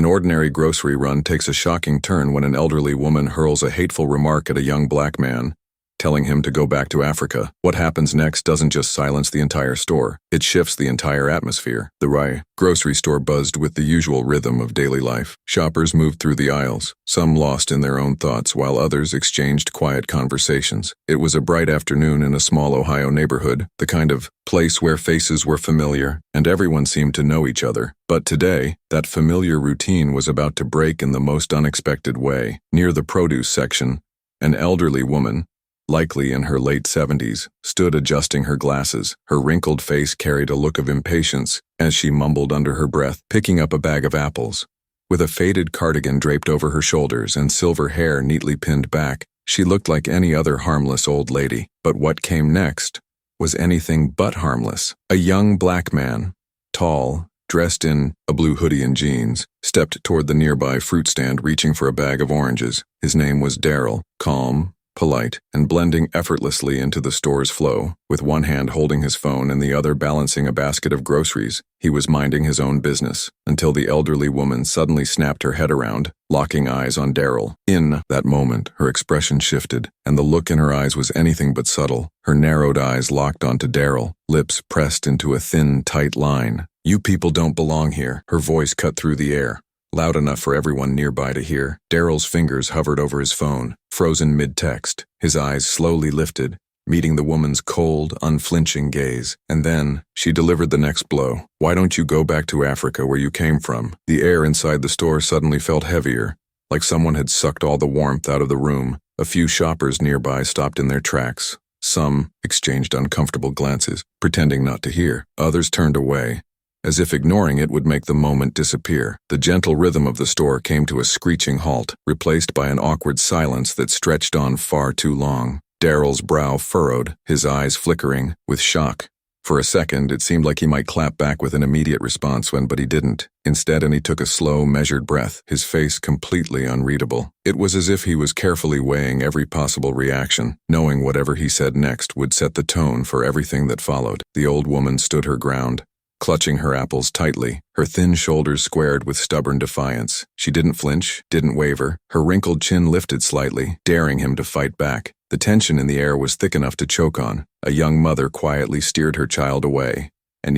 ordinary grocery run takes a shocking turn when an elderly woman hurls a hateful remark at a young black man, telling him to go back to Africa. What happens next doesn't just silence the entire store, it shifts the entire atmosphere. The grocery store buzzed with the usual rhythm of daily life. Shoppers moved through the aisles, some lost in their own thoughts while others exchanged quiet conversations. It was a bright afternoon in a small Ohio neighborhood, the kind of place where faces were familiar and everyone seemed to know each other. But today, that familiar routine was about to break in the most unexpected way. Near the produce section, an elderly woman, likely in her late 70s, stood adjusting her glasses. Her wrinkled face carried a look of impatience as she mumbled under her breath, picking up a bag of apples. With a faded cardigan draped over her shoulders and silver hair neatly pinned back, she looked like any other harmless old lady. But what came next was anything but harmless. A young black man, tall, dressed in a blue hoodie and jeans, stepped toward the nearby fruit stand reaching for a bag of oranges. His name was Daryl, calm, polite, and blending effortlessly into the store's flow. With one hand holding his phone and the other balancing a basket of groceries, he was minding his own business, until the elderly woman suddenly snapped her head around, locking eyes on Daryl. In that moment, her expression shifted, and the look in her eyes was anything but subtle. Her narrowed eyes locked onto Daryl, lips pressed into a thin, tight line. "You people don't belong here." Her voice cut through the air, loud enough for everyone nearby to hear. Daryl's fingers hovered over his phone, frozen mid-text. His eyes slowly lifted, meeting the woman's cold, unflinching gaze. And then, she delivered the next blow. "Why don't you go back to Africa where you came from?" The air inside the store suddenly felt heavier, like someone had sucked all the warmth out of the room. A few shoppers nearby stopped in their tracks. Some exchanged uncomfortable glances, pretending not to hear. Others turned away, as if ignoring it would make the moment disappear. The gentle rhythm of the store came to a screeching halt, replaced by an awkward silence that stretched on far too long. Daryl's brow furrowed, his eyes flickering with shock. For a second, it seemed like he might clap back with an immediate response but he didn't. Instead, he took a slow, measured breath, his face completely unreadable. It was as if he was carefully weighing every possible reaction, knowing whatever he said next would set the tone for everything that followed. The old woman stood her ground, clutching her apples tightly, her thin shoulders squared with stubborn defiance. She didn't flinch, didn't waver. Her wrinkled chin lifted slightly, daring him to fight back. The tension in the air was thick enough to choke on. A young mother quietly steered her child away. An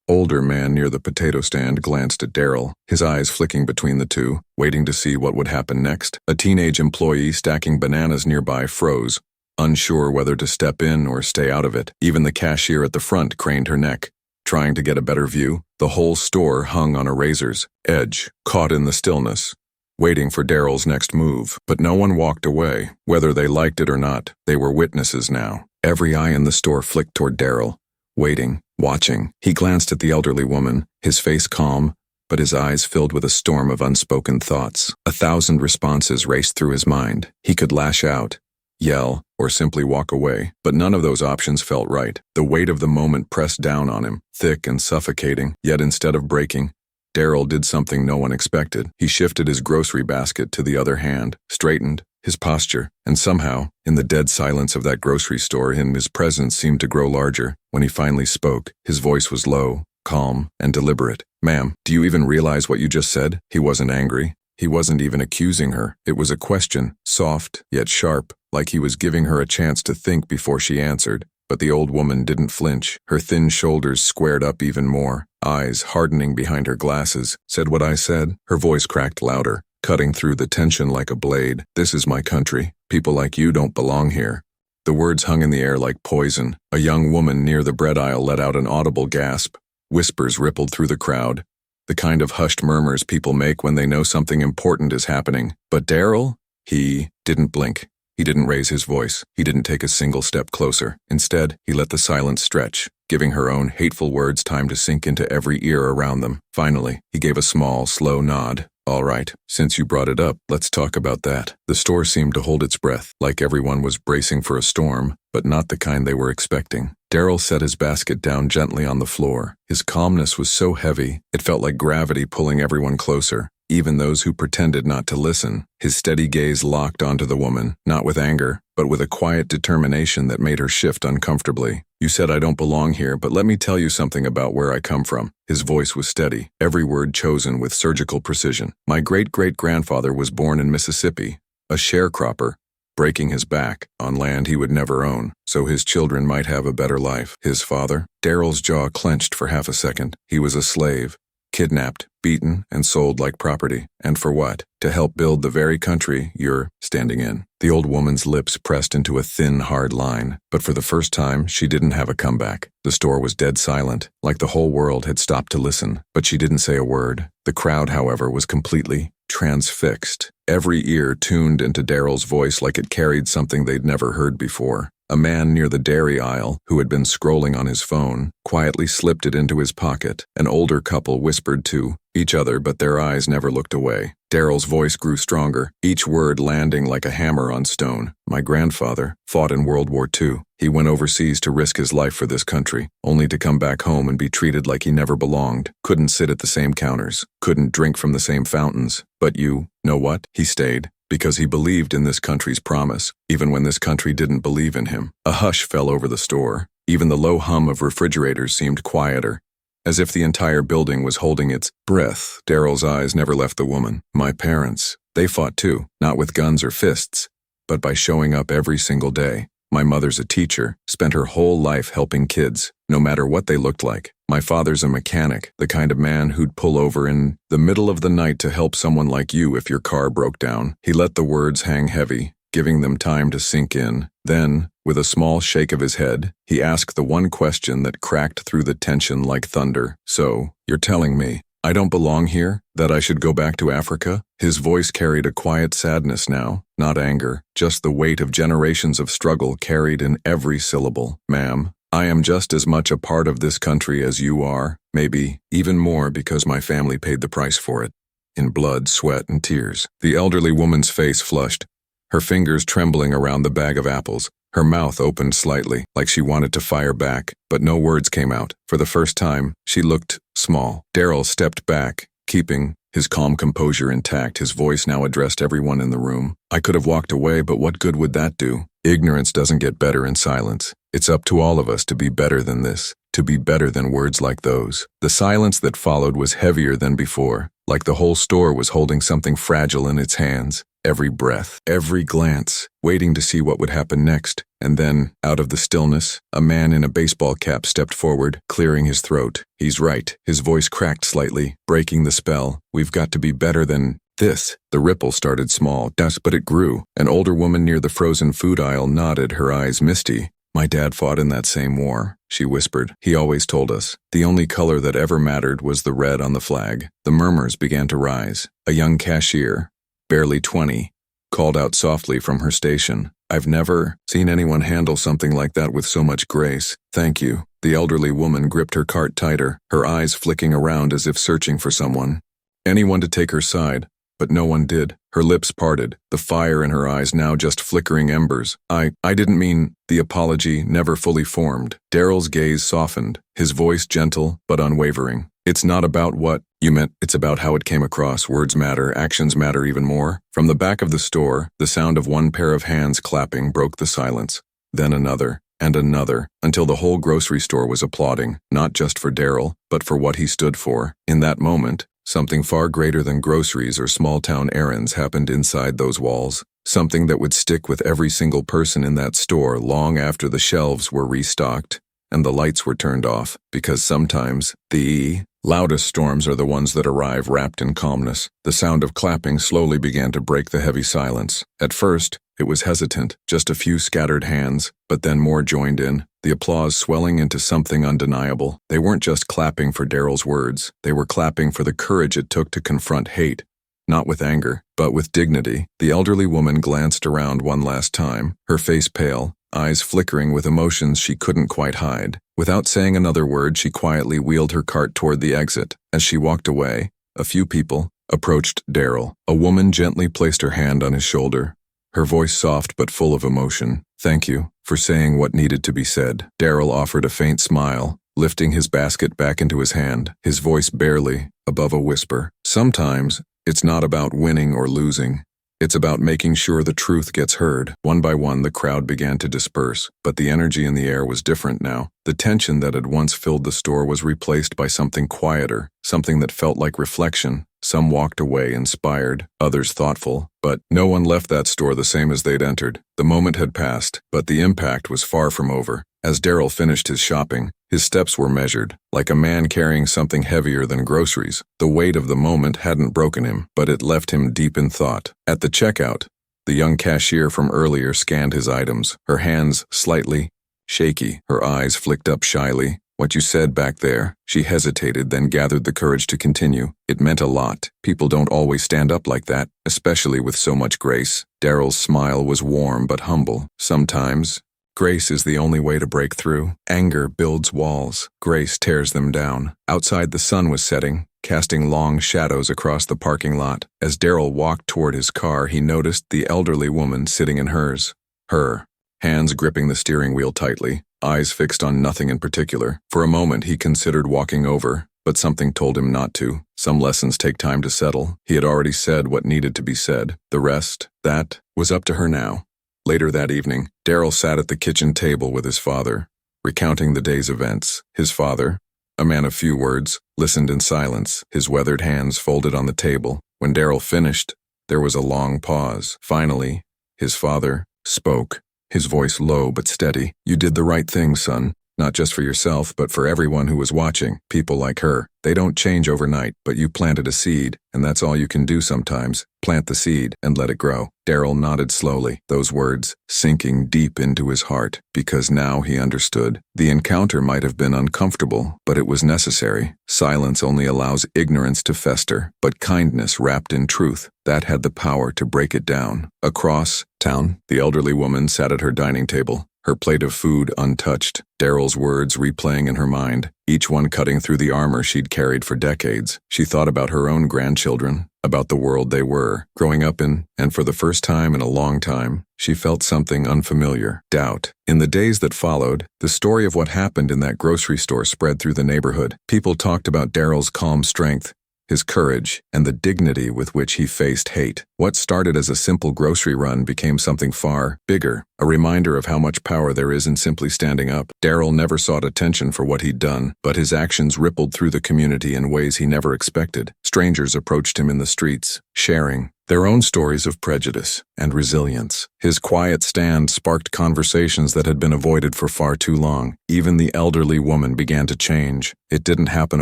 older man near the potato stand glanced at Daryl, his eyes flicking between the two, waiting to see what would happen next. A teenage employee stacking bananas nearby froze, unsure whether to step in or stay out of it. Even the cashier at the front craned her neck, trying to get a better view. The whole store hung on a razor's edge, caught in the stillness, waiting for Daryl's next move. But no one walked away. Whether they liked it or not, they were witnesses now. Every eye in the store flicked toward Daryl, waiting, watching. He glanced at the elderly woman, his face calm, but his eyes filled with a storm of unspoken thoughts. 1,000 responses raced through his mind. He could lash out, yell, or simply walk away, but none of those options felt right. The weight of the moment pressed down on him, thick and suffocating. Yet instead of breaking, Daryl did something no one expected. He shifted his grocery basket to the other hand, straightened his posture, and somehow, in the dead silence of that grocery store, his presence seemed to grow larger. When he finally spoke, his voice was low, calm, and deliberate. "Ma'am, do you even realize what you just said?" He wasn't angry. He wasn't even accusing her. It was a question, soft yet sharp, like he was giving her a chance to think before she answered. But the old woman didn't flinch. Her thin shoulders squared up even more, eyes hardening behind her glasses. "Said what I said?" Her voice cracked louder, cutting through the tension like a blade. "This is my country. People like you don't belong here." The words hung in the air like poison. A young woman near the bread aisle let out an audible gasp. Whispers rippled through the crowd, the kind of hushed murmurs people make when they know something important is happening. But Daryl? He didn't blink. He didn't raise his voice. He didn't take a single step closer. Instead, he let the silence stretch, giving her own hateful words time to sink into every ear around them. Finally, he gave a small, slow nod. "All right, since you brought it up, let's talk about that." The store seemed to hold its breath, like everyone was bracing for a storm, but not the kind they were expecting. Daryl set his basket down gently on the floor. His calmness was so heavy, it felt like gravity pulling everyone closer. even those who pretended not to listen. His steady gaze locked onto the woman, not with anger, but with a quiet determination that made her shift uncomfortably. You said I don't belong here, but let me tell you something about where I come from. His voice was steady, every word chosen with surgical precision. My great-great-grandfather was born in Mississippi, a sharecropper, breaking his back on land he would never own, so his children might have a better life. His father? Daryl's jaw clenched for half a second. He was a slave, kidnapped, beaten, and sold like property. And for what? To help build the very country you're standing in. The old woman's lips pressed into a thin, hard line, but for the first time, she didn't have a comeback. The store was dead silent, like the whole world had stopped to listen, but she didn't say a word. The crowd, however, was completely transfixed. Every ear tuned into Daryl's voice like it carried something they'd never heard before. A man near the dairy aisle, who had been scrolling on his phone, quietly slipped it into his pocket. An older couple whispered to each other, but their eyes never looked away. Daryl's voice grew stronger, each word landing like a hammer on stone. My grandfather fought in World War II. He went overseas to risk his life for this country, only to come back home and be treated like he never belonged. Couldn't sit at the same counters, couldn't drink from the same fountains. But you know what? He stayed. Because he believed in this country's promise, even when this country didn't believe in him. A hush fell over the store. Even the low hum of refrigerators seemed quieter, as if the entire building was holding its breath. Daryl's eyes never left the woman. My parents, they fought too, not with guns or fists, but by showing up every single day. My mother's a teacher, spent her whole life helping kids, no matter what they looked like. My father's a mechanic, the kind of man who'd pull over in the middle of the night to help someone like you if your car broke down. He let the words hang heavy, giving them time to sink in. Then, with a small shake of his head, he asked the one question that cracked through the tension like thunder. So, you're telling me I don't belong here? That I should go back to Africa? His voice carried a quiet sadness now, not anger, just the weight of generations of struggle carried in every syllable. Ma'am, I am just as much a part of this country as you are, maybe even more because my family paid the price for it. In blood, sweat, and tears. The elderly woman's face flushed, her fingers trembling around the bag of apples. Her mouth opened slightly, like she wanted to fire back, but no words came out. For the first time, she looked small. Daryl stepped back, keeping his calm composure intact. His voice now addressed everyone in the room. I could have walked away, but what good would that do? Ignorance doesn't get better in silence. It's up to all of us to be better than this, to be better than words like those. The silence that followed was heavier than before, like the whole store was holding something fragile in its hands. Every breath, every glance, waiting to see what would happen next. And then, out of the stillness, a man in a baseball cap stepped forward, clearing his throat. He's right. His voice cracked slightly, breaking the spell. We've got to be better than this. The ripple started small, but it grew. An older woman near the frozen food aisle nodded, her eyes misty. My dad fought in that same war, she whispered. He always told us. The only color that ever mattered was the red on the flag. The murmurs began to rise. A young cashier, barely 20, called out softly from her station. I've never seen anyone handle something like that with so much grace. Thank you. The elderly woman gripped her cart tighter, her eyes flicking around as if searching for someone. Anyone to take her side, but no one did. Her lips parted, the fire in her eyes now just flickering embers. I didn't mean. The apology never fully formed. Daryl's gaze softened, his voice gentle but unwavering. It's not about what you meant, it's about how it came across. Words matter, actions matter even more. From the back of the store, the sound of one pair of hands clapping broke the silence. Then another, and another, until the whole grocery store was applauding, not just for Daryl, but for what he stood for. In that moment, something far greater than groceries or small-town errands happened inside those walls. Something that would stick with every single person in that store long after the shelves were restocked and the lights were turned off, because sometimes the loudest storms are the ones that arrive wrapped in calmness. The sound of clapping slowly began to break the heavy silence. At first, it was hesitant, just a few scattered hands, but then more joined in, the applause swelling into something undeniable. They weren't just clapping for Daryl's words, they were clapping for the courage it took to confront hate. Not with anger, but with dignity. The elderly woman glanced around one last time, her face pale, eyes flickering with emotions she couldn't quite hide. Without saying another word, she quietly wheeled her cart toward the exit. As she walked away, a few people approached Daryl. A woman gently placed her hand on his shoulder, her voice soft but full of emotion. Thank you for saying what needed to be said. Daryl offered a faint smile, lifting his basket back into his hand, his voice barely above a whisper. Sometimes, It's not about winning or losing. It's about making sure the truth gets heard. One by one, the crowd began to disperse, but the energy in the air was different now. The tension that had once filled the store was replaced by something quieter, something that felt like reflection. Some walked away inspired, others thoughtful, but no one left that store the same as they'd entered. The moment had passed, but the impact was far from over. As Daryl finished his shopping, his steps were measured, like a man carrying something heavier than groceries. The weight of the moment hadn't broken him, but it left him deep in thought. At the checkout, the young cashier from earlier scanned his items, her hands slightly shaky, her eyes flicked up shyly. "What you said back there." She hesitated, then gathered the courage to continue. "It meant a lot. People don't always stand up like that, especially with so much grace." Daryl's smile was warm but humble. "Sometimes grace is the only way to break through. Anger builds walls. Grace tears them down." Outside, the sun was setting, casting long shadows across the parking lot. As Daryl walked toward his car, he noticed the elderly woman sitting in hers. Her hands gripping the steering wheel tightly, eyes fixed on nothing in particular. For a moment, he considered walking over, but something told him not to. Some lessons take time to settle. He had already said what needed to be said. The rest, that was up to her now. Later that evening, Daryl sat at the kitchen table with his father, recounting the day's events. His father, a man of few words, listened in silence, his weathered hands folded on the table. When Daryl finished, there was a long pause. Finally, his father spoke, his voice low but steady. "You did the right thing, son. Not just for yourself, but for everyone who was watching. People like her. They don't change overnight, but you planted a seed, and that's all you can do sometimes. Plant the seed and let it grow." Daryl nodded slowly, those words sinking deep into his heart, because now he understood. The encounter might have been uncomfortable, but it was necessary. Silence only allows ignorance to fester, but kindness wrapped in truth, that had the power to break it down. Across town, the elderly woman sat at her dining table, her plate of food untouched, Daryl's words replaying in her mind, each one cutting through the armor she'd carried for decades. She thought about her own grandchildren, about the world they were growing up in, and for the first time in a long time, she felt something unfamiliar, doubt. In the days that followed, the story of what happened in that grocery store spread through the neighborhood. People talked about Daryl's calm strength, his courage, and the dignity with which he faced hate. What started as a simple grocery run became something far bigger, a reminder of how much power there is in simply standing up. Daryl never sought attention for what he'd done, but his actions rippled through the community in ways he never expected. Strangers approached him in the streets, sharing their own stories of prejudice and resilience. His quiet stand sparked conversations that had been avoided for far too long. Even the elderly woman began to change. It didn't happen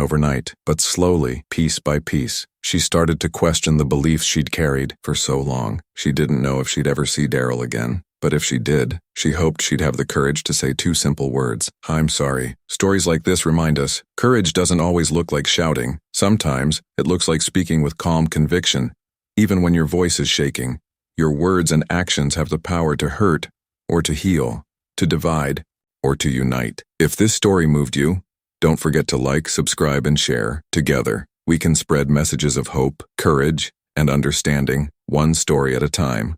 overnight, but slowly, piece by piece, she started to question the beliefs she'd carried for so long. She didn't know if she'd ever see Daryl again. But if she did, she hoped she'd have the courage to say two simple words: "I'm sorry." Stories like this remind us, courage doesn't always look like shouting. Sometimes, it looks like speaking with calm conviction. Even when your voice is shaking, your words and actions have the power to hurt, or to heal, to divide, or to unite. If this story moved you, don't forget to like, subscribe, and share. Together, we can spread messages of hope, courage, and understanding, one story at a time.